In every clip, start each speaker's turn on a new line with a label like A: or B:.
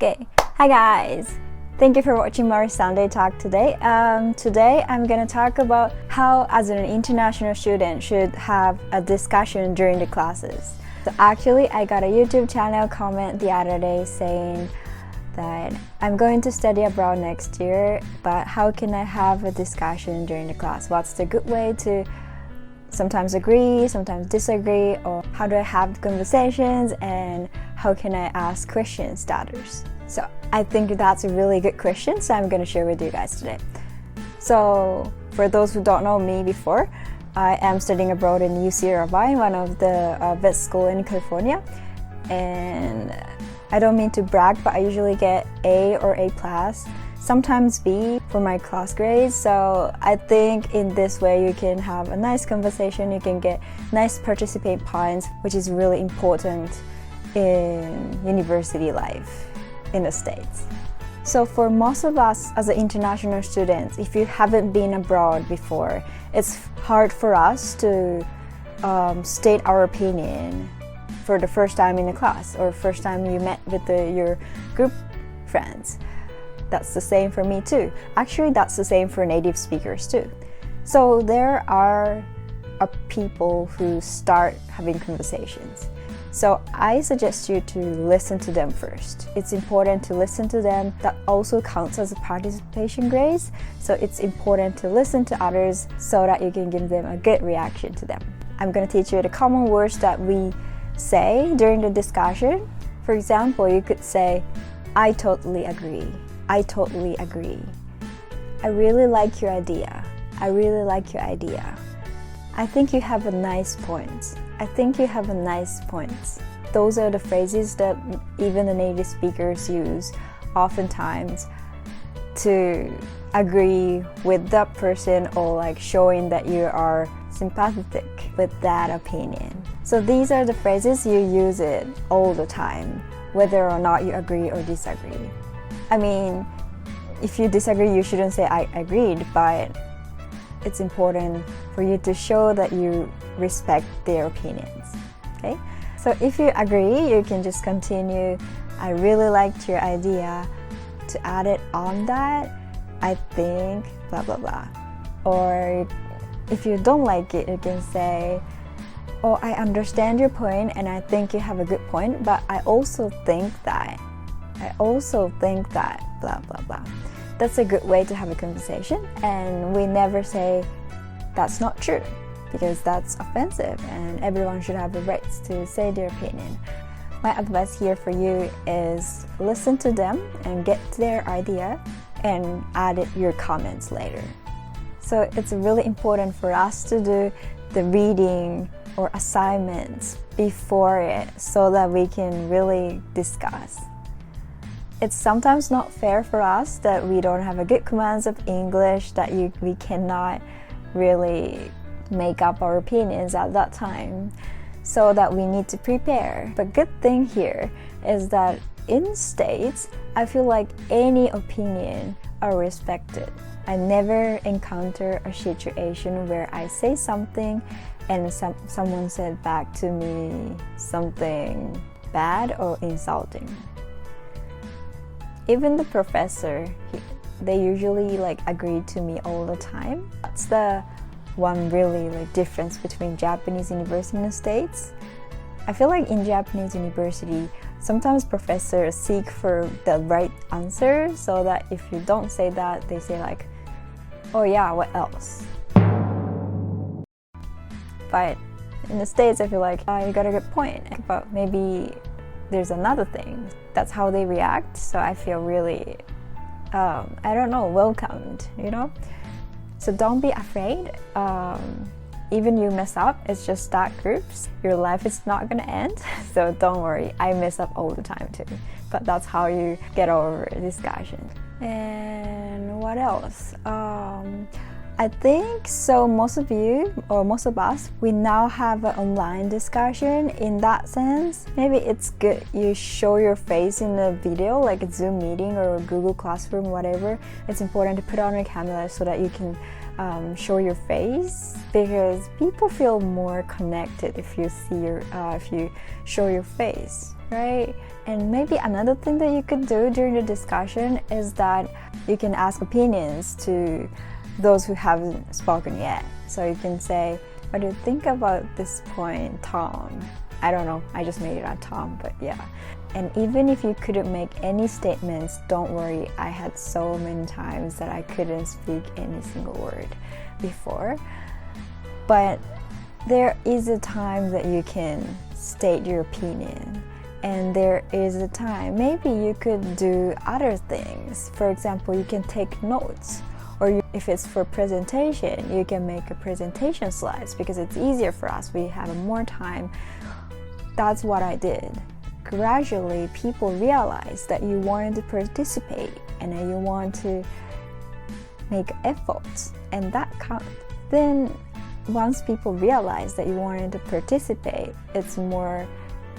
A: Okay, hi guys! Thank you for watching Marissunday talk today. Today I'm gonna talk about how as an international student should have a discussion during the classes. So actually I got a YouTube channel comment the other day saying that I'm going to study abroad next year, but how can I have a discussion during the class? What's the good way to sometimes agree, sometimes disagree, or how do I have conversations and how can I ask questions to others? So I think that's a really good question, so I'm going to share with you guys today. So for those who don't know me before, I am studying abroad in UC Irvine, one of the best school in California, and I don't mean to brag, but I usually get A or A+, sometimes B for my class grades. So I think in this way you can have a nice conversation, you can get nice participate points, which is really important in university life in the States. So for most of us as an international students, if you haven't been abroad before, it's hard for us to state our opinion for the first time in the class or first time you met with your group friends. That's the same for me too. Actually, that's the same for native speakers too. So there are people who start having conversations. So I suggest you to listen to them first. It's important to listen to them. That also counts as a participation grades. So it's important to listen to others so that you can give them a good reaction to them. I'm going to teach you the common words that we say during the discussion. For example, you could say, I totally agree. I totally agree. I really like your idea. I really like your idea. I think you have a nice point. I think you have a nice point. Those are the phrases that even the native speakers use oftentimes to agree with that person or like showing that you are sympathetic with that opinion. So these are the phrases you use it all the time, whether or not you agree or disagree. I mean, if you disagree, you shouldn't say I agreed, but it's important for you to show that you respect their opinions, okay? So if you agree, you can just continue, I really liked your idea. To add it on that, I think blah blah blah. Or if you don't like it, you can say, oh, I understand your point and I think you have a good point, but I also think that blah blah blah. That's a good way to have a conversation, and we never say that's not true because that's offensive and everyone should have the rights to say their opinion. My advice here for you is listen to them and get their idea and add your comments later. So it's really important for us to do the reading or assignments before it so that we can really discuss. It's sometimes not fair for us that we don't have a good commands of English, that we cannot really make up our opinions at that time, so that we need to prepare. But good thing here is that in States, I feel like any opinion are respected. I never encounter a situation where I say something and someone said back to me something bad or insulting. Even the professor, they usually agree to me all the time. That's the one really difference between Japanese university in the States. I feel like in Japanese university, sometimes professors seek for the right answer, so that if you don't say that, they say oh yeah, what else? But in the States, I feel like you got a good point, but maybe there's another thing. That's how they react, so I feel really, welcomed, So don't be afraid. Even you mess up, it's just start groups. Your life is not gonna end, so don't worry. I mess up all the time too, but that's how you get over discussion. And what else? I think so. Most of you or most of us, we now have an online discussion. In that sense, maybe it's good you show your face in a video, like a Zoom meeting or a Google Classroom, whatever. It's important to put on a camera so that you can show your face, because people feel more connected if you show your face, right? And maybe another thing that you could do during the discussion is that you can ask opinions to those who haven't spoken yet. So you can say, what do you think about this point, Tom? I don't know, I just made it a Tom, but yeah. And even if you couldn't make any statements, don't worry. I had so many times that I couldn't speak any single word before. But there is a time that you can state your opinion. And there is a time, maybe you could do other things. For example, you can take notes. Or if it's for presentation, you can make a presentation slides because it's easier for us. We have more time. That's what I did. Gradually, people realize that you wanted to participate and that you want to make efforts, and that counts. Then, once people realize that you wanted to participate,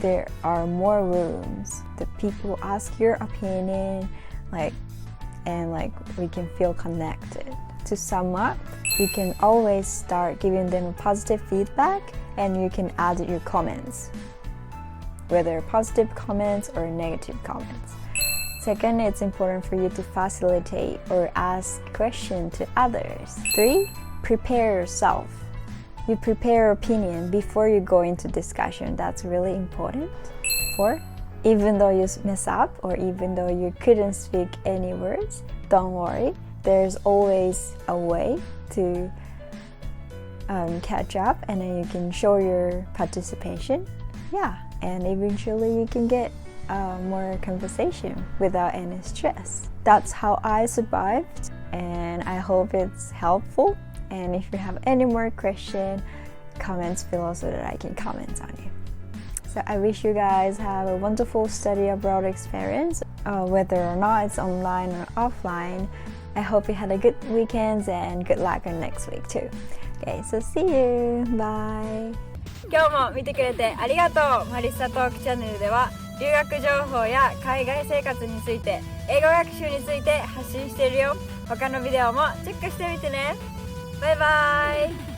A: there are more rooms that people ask your opinion, and we can feel connected. To sum up, you can always start giving them positive feedback, and you can add your comments, whether positive comments or negative comments. Second, it's important for you to facilitate or ask questions to others. 3, prepare yourself. You prepare your opinion before you go into discussion. That's really important. 4, even though you mess up or even though you couldn't speak any words, don't worry. There's always a way to catch up, and then you can show your participation. Yeah, and eventually you can get more conversation without any stress. That's how I survived, and I hope it's helpful. And if you have any more questions, comments below so that I can comment on you. So I wish you guys have a wonderful study abroad experience, whether or not it's online or offline. I hope you had a good weekend and good luck on next week too. Okay, so see you. Bye.
B: 今日も見てくれてありがとう。マリッサトークチャンネルでは留学情報や海外生活について、英語学習について発信しているよ。他のビデオもチェックしてみてね。バイバイ。